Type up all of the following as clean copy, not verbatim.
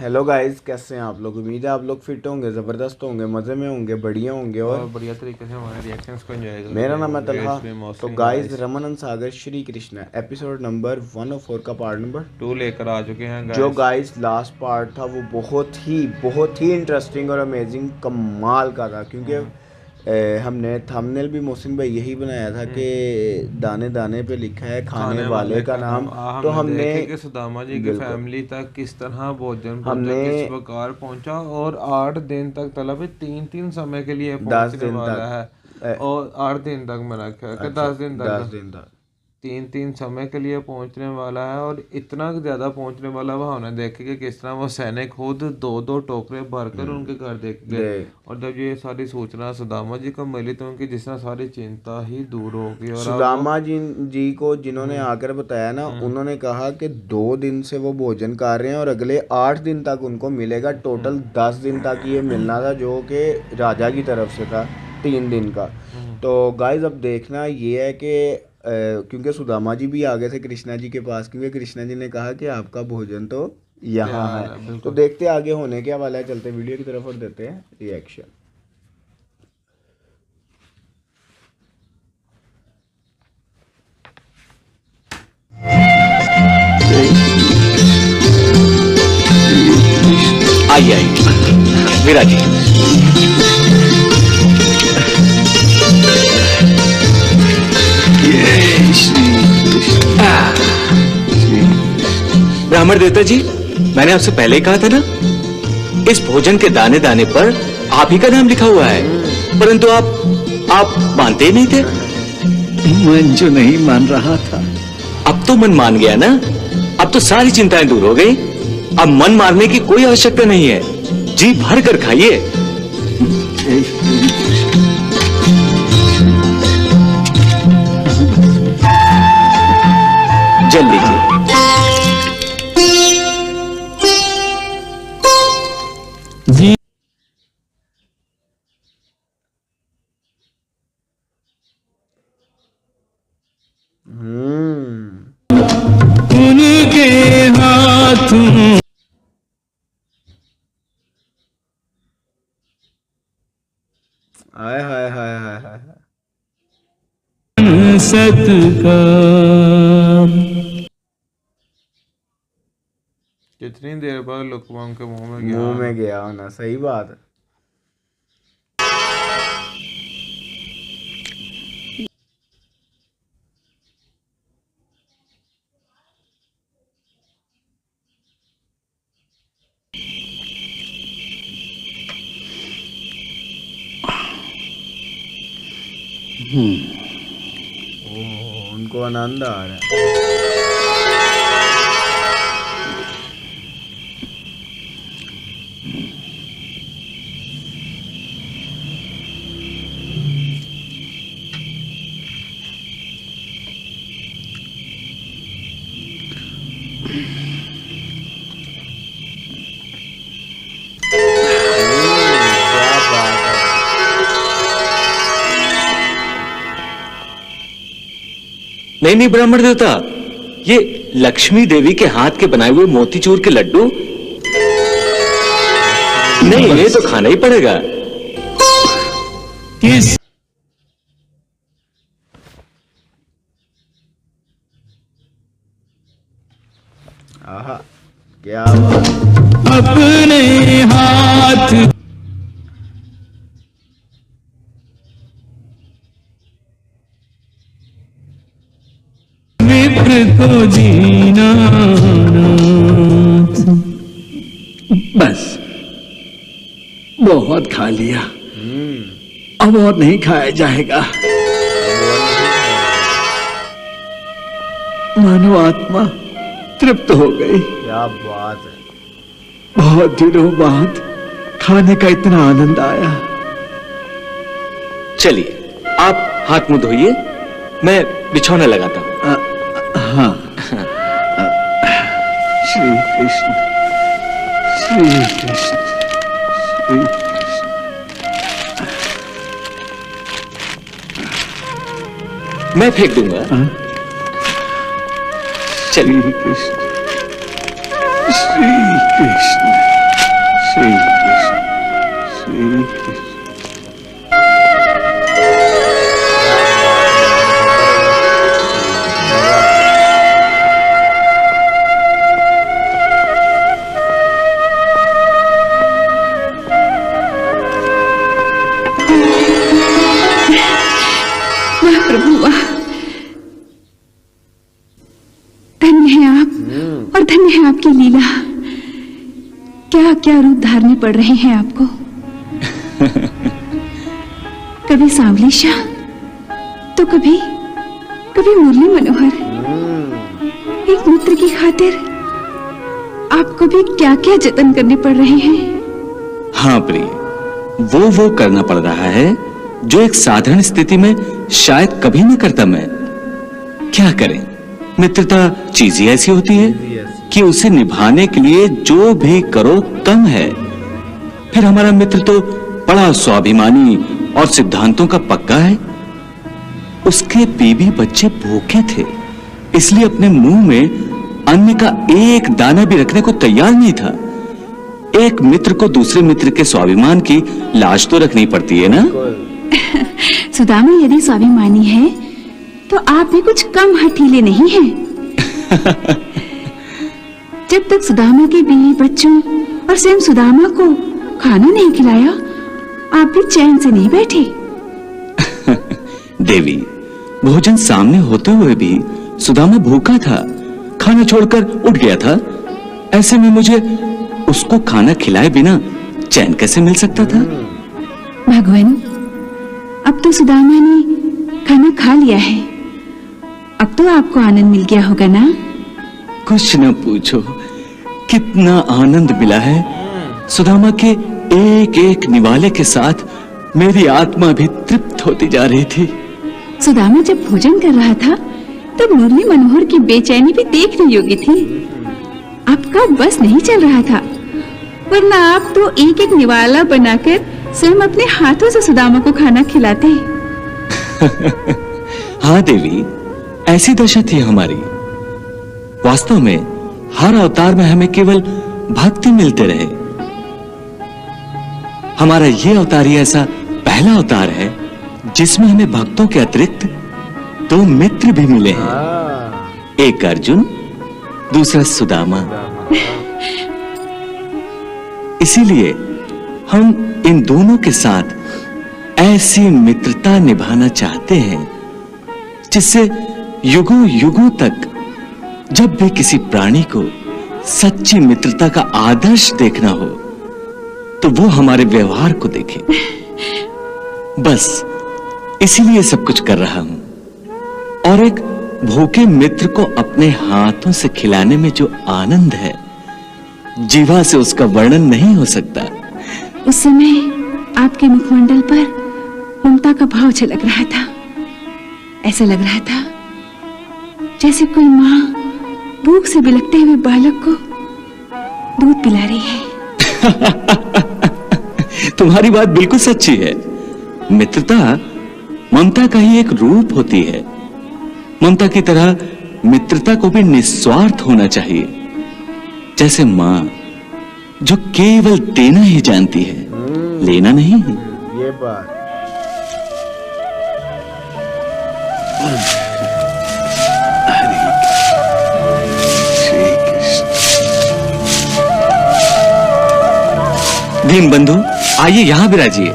Hello guys, कैसे हैं आप लोग। उम्मीद है आप लोग फिट होंगे, ज़बरदस्त होंगे, मज़े में होंगे, बढ़िया होंगे और बढ़िया तरीके से हमारे रिएक्शंस को एंजॉय करेंगे। मेरा नाम है तलहा। तो गाइस गाइस रमन सागर श्री कृष्ण एपिसोड नंबर 104 का पार्ट नंबर 2 लेकर आ चुके हैं जो गाइस। गाइस लास्ट पार्ट था वो बहुत ही इंटरेस्टिंग और अमेजिंग कमाल का था, क्योंकि हमने थंबनेल भी मोहसिन भाई यही बनाया था कि दाने दाने पे लिखा है खाने वाले का नाम। तो हमने देखे कि सुदामा जी की बिल्कुल फैमिली तक किस तरह भोजन पहुंचा, हमने किस प्रकार पहुंचा और 8 दिन तक तलब 3 समय के लिए 10 पहुंचने दिन वाला है। तक और 8 दिन तक मैंने रखा है कि 10 दिन 10 तक दिन तक 3 समय के लिए पहुंचने वाला है। और इतना ज़्यादा पहुंचने वाला वह हमने देखे कि किस तरह वो सैनिक खुद 2-2 टोकरे भरकर उनके घर देख गए। और जब ये सारी सूचना सुदामा जी को मिली तो उनकी जिस तरह सारी चिंता ही दूर हो गई। और सुदामा जी को जिन्होंने आकर बताया ना, उन्होंने कहा कि 2 दिन से वो भोजन कर रहे हैं और अगले 8 दिन तक उनको मिलेगा। टोटल 10 दिन तक ये मिलना था, जो कि राजा की तरफ से था 3 दिन का। तो गाइस अब देखना ये है कि क्योंकि सुदामा जी भी आ गए थे कृष्णा जी के पास, क्योंकि कृष्णा जी ने कहा कि आपका भोजन तो यहाँ है। तो देखते आगे होने क्या वाला है, चलते वीडियो की तरफ और देते हैं रिएक्शन। आइए आइए वीरा जी। ब्राह्मण देवता जी, मैंने आपसे पहले ही कहा था ना, इस भोजन के दाने दाने पर आप ही का नाम लिखा हुआ है, परंतु आप मानते ही नहीं थे। मन जो नहीं मान रहा था, अब तो मन मान गया ना, अब तो सारी चिंताएं दूर हो गई। अब मन मारने की कोई आवश्यकता नहीं है, जी भर कर खाइए। जल लीजिए। उनके हाथ हाय हाय हाय हाय हाय। सत्कार। कितनी देर बाद लुकमा उनके मुंह में गया होना, सही बात है। उनको आनंद आ रहा है। क्या बात है। नहीं ब्राह्मण देवता, ये लक्ष्मी देवी के हाथ के बनाए हुए मोतीचूर के लड्डू नहीं, ये तो खाना ही पड़ेगा। किस आहा, क्या बात। अपने हाथ मित्र को जीना नाथ। बस बहुत खा लिया, अब और नहीं खाया जाएगा। मानो आत्मा तृप्त हो गई। क्या बात है। बहुत दिनों बाद खाने का इतना आनंद आया। चलिए आप हाथ मुंह धोइए, मैं बिछौना लगाता हूं। हाँ। श्री कृष्ण श्री कृष्ण श्री कृष्ण। मैं फेंक दूंगा। चलिए। श्री कृष्ण श्री कृष्ण। श्री कृष्ण, श्री कृष्ण। वाह प्रभु वाह, धन्य है आप और धन्य है आपकी लीला। क्या क्या रूप धारने पड़ रहे हैं आपको। कभी सांवली शाह तो कभी कभी मुरली मनोहर। एक मित्र की खातिर आपको भी क्या क्या जतन करने पड़ रहे हैं। हाँ प्रिय, वो करना पड़ रहा है जो एक साधारण स्थिति में शायद कभी न करता मैं। क्या करें, मित्रता चीज ही ऐसी होती है कि उसे निभाने के लिए जो भी करो कम है। फिर हमारा मित्र तो बड़ा स्वाभिमानी और सिद्धांतों का पक्का है। उसके बीवी बच्चे भूखे थे, इसलिए अपने मुंह में अन्न का एक दाना भी रखने को तैयार नहीं था। एक मित्र को दूसरे मित्र के स्वाभिमान की लाज तो रखनी पड़ती है ना। सुदामा यदि स्वाभिमानी है तो आप भी कुछ कम हठीले नहीं हैं। जब तक सुदामा के बीवी बच्चों और स्वयं सुदामा को खाना नहीं खिलाया, आप भी चैन से नहीं बैठे। देवी, भोजन सामने होते हुए भी सुदामा भूखा था, खाना छोड़कर उठ गया था। ऐसे में मुझे उसको खाना खिलाए बिना चैन कैसे मिल सकता था। भगवान, अब तो सुदामा ने खाना खा लिया है, अब तो आपको आनंद मिल गया होगा ना। कुछ न पूछो, कितना आनंद मिला है। सुदामा के एक एक निवाले के साथ मेरी आत्मा भी तृप्त होती जा रही थी। सुदामा जब भोजन कर रहा था तब मुरली मनोहर की बेचैनी भी देखने योग्य थी। आपका बस नहीं चल रहा था, वरना आप तो एक एक निवाला बनाकर स्वयं अपने हाथों से सुदामा को खाना खिलाते। हाँ देवी, ऐसी दशा थी हमारी। वास्तव में हर अवतार में हमें केवल भक्ति मिलते रहे। हमारा ये अवतार ही ऐसा पहला अवतार है जिसमें हमें भक्तों के अतिरिक्त दो मित्र भी मिले हैं। एक अर्जुन, दूसरा सुदामा। इसीलिए हम इन दोनों के साथ ऐसी मित्रता निभाना चाहते हैं जिससे युगों युगों तक जब भी किसी प्राणी को सच्ची मित्रता का आदर्श देखना हो तो वो हमारे व्यवहार को देखे। बस इसीलिए सब कुछ कर रहा हूं। और एक भूखे मित्र को अपने हाथों से खिलाने में जो आनंद है, जीवा से उसका वर्णन नहीं हो सकता। उस समय आपके मुखमंडल पर ममता का भाव झलक रहा था। ऐसा लग रहा था जैसे कोई माँ भूख से बिलखते हुए बालक को दूध पिला रही है। तुम्हारी बात बिल्कुल सच्ची है। मित्रता ममता का ही एक रूप होती है। ममता की तरह मित्रता को भी निस्वार्थ होना चाहिए, जैसे माँ जो केवल देना ही जानती है, लेना नहीं। ये बात दीन बंधु, आइए यहां विराजिए।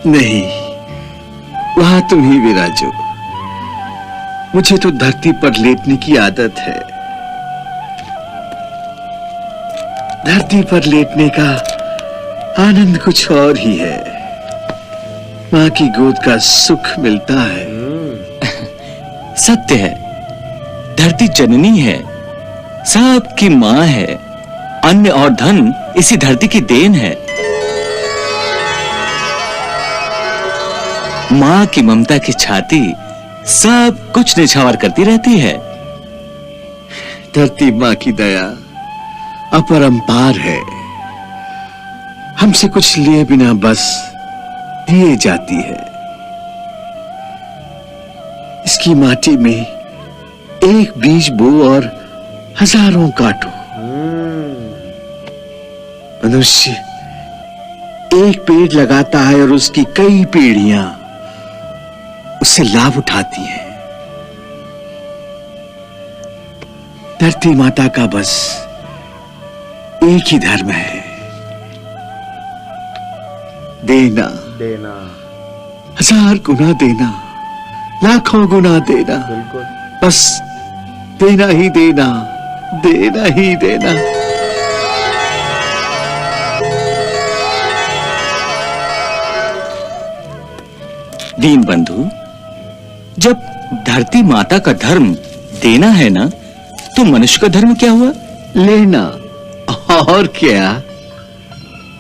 नहीं, वहां तुम ही विराजो। मुझे तो धरती पर लेटने की आदत है। धरती पर लेटने का आनंद कुछ और ही है। मां की गोद का सुख मिलता है। सत्य है, धरती जननी है, सबकी मां है। अन्न और धन इसी धरती की देन है। मां की ममता की छाती सब कुछ निछावर करती रहती है। धरती मां की दया अपरंपार है। हमसे कुछ लिए बिना बस दिए जाती है। इसकी माटी में एक बीज बो और हजारों काटो। मनुष्य एक पेड़ लगाता है और उसकी कई पीढ़ियां उससे लाभ उठाती हैं। धरती माता का बस एक ही धर्म है, देना। देना। 1000 गुना देना, लाखों गुना देना, बिल्कुल। बस देना ही देना, देना ही देना। दीन बंधु, जब धरती माता का धर्म देना है ना, तो मनुष्य का धर्म क्या हुआ? लेना। और क्या?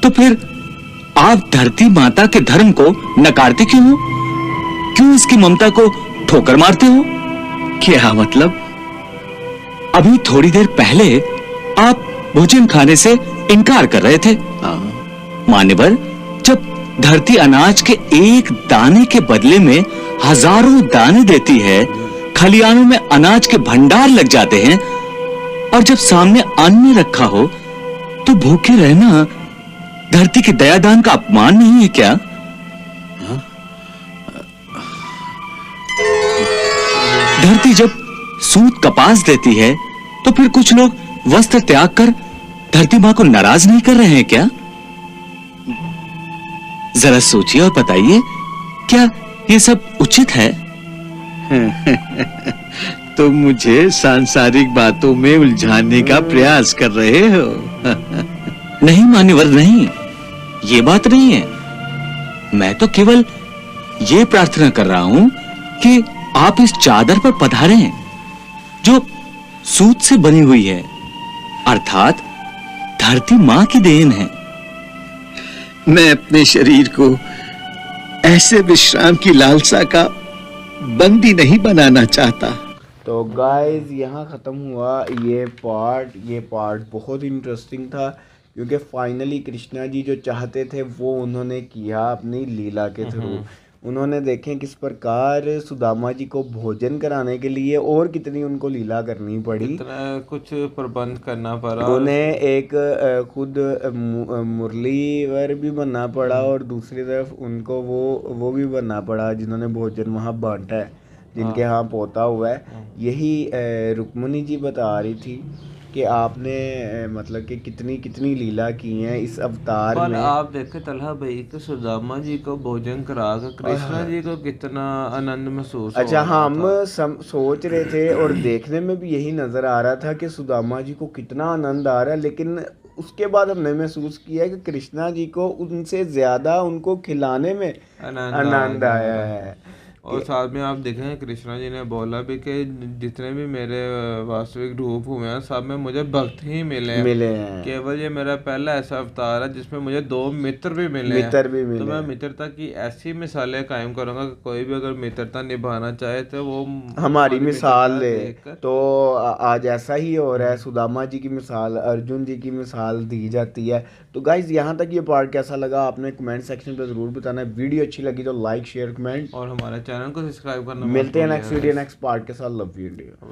तो फिर आप धरती माता के धर्म को नकारते क्यों हो? क्यों इसकी ममता को ठोकर मारते हो? क्या मतलब? अभी थोड़ी देर पहले आप भोजन खाने से इनकार कर रहे थे। मान्यवर, जब धरती अनाज के एक दाने के बदले में हजारों दाने देती है, खलियानों में अनाज के भंडार लग जाते हैं, और जब सामने अन्न रखा हो तो भूखे रहना धरती के दयादान का अपमान नहीं है क्या? धरती जब सूत कपास देती है तो फिर कुछ लोग वस्त्र त्याग कर धरती मां को नाराज नहीं कर रहे हैं क्या? जरा सोचिए और बताइए, क्या ये सब उचित है? तुम मुझे सांसारिक बातों में उलझाने का प्रयास कर रहे हो। नहीं मान्यवर, नहीं, ये बात नहीं है। मैं तो केवल ये प्रार्थना कर रहा हूं कि आप इस चादर पर पधारें जो सूत से बनी हुई है, अर्थात धरती मां की देन है। मैं अपने शरीर को ऐसे विश्राम की लालसा का बंदी नहीं बनाना चाहता। तो गाइस यहाँ ख़त्म हुआ ये पार्ट बहुत इंटरेस्टिंग था, क्योंकि फाइनली कृष्णा जी जो चाहते थे वो उन्होंने किया अपनी लीला के थ्रू। उन्होंने देखें किस प्रकार सुदामा जी को भोजन कराने के लिए और कितनी उनको लीला करनी पड़ी, इतना कुछ प्रबंध करना पड़ा। उन्हें एक खुद मुरलीवर भी बनना पड़ा, और दूसरी तरफ उनको वो भी बनना पड़ा जिन्होंने भोजन वहाँ बांटा है, जिनके यहाँ पोता हुआ है। यही रुक्मणी जी बता रही थी कि आपने मतलब कि कितनी लीला की है इस अवतार पर में। आप देखे तलहा भाई कि सुदामा जी को भोजन करा कर कृष्णा जी को कितना आनंद महसूस अच्छा, हो रहा हम था। सोच रहे थे और देखने में भी यही नज़र आ रहा था कि सुदामा जी को कितना आनंद आ रहा है, लेकिन उसके बाद हमने महसूस किया कि कृष्णा जी को उनसे ज़्यादा उनको खिलाने में आनंद आया है। और साथ में आप देखेंगे कृष्णा जी ने बोला भी कि जितने भी मेरे वास्तविक रूप हुए हैं सब में मुझे भक्त ही मिले हैं। केवल ये मेरा पहला ऐसा अवतार है जिसमें मुझे 2 मित्र भी मिले हैं। तो मैं मित्रता की ऐसी मिसालें कायम करूंगा कि कोई भी अगर मित्रता निभाना चाहे तो वो हमारी मिसाल ले। तो आज ऐसा ही हो रहा है, सुदामा जी की मिसाल, अर्जुन जी की मिसाल दी जाती है। तो गाइज यहाँ तक ये पार्ट कैसा लगा आपने कमेंट सेक्शन पे ज़रूर बताना। वीडियो अच्छी लगी तो लाइक शेयर कमेंट और हमारे चैनल को सब्सक्राइब करना। मिलते हैं नेक्स्ट वीडियो नेक्स्ट पार्ट के साथ। Love you India.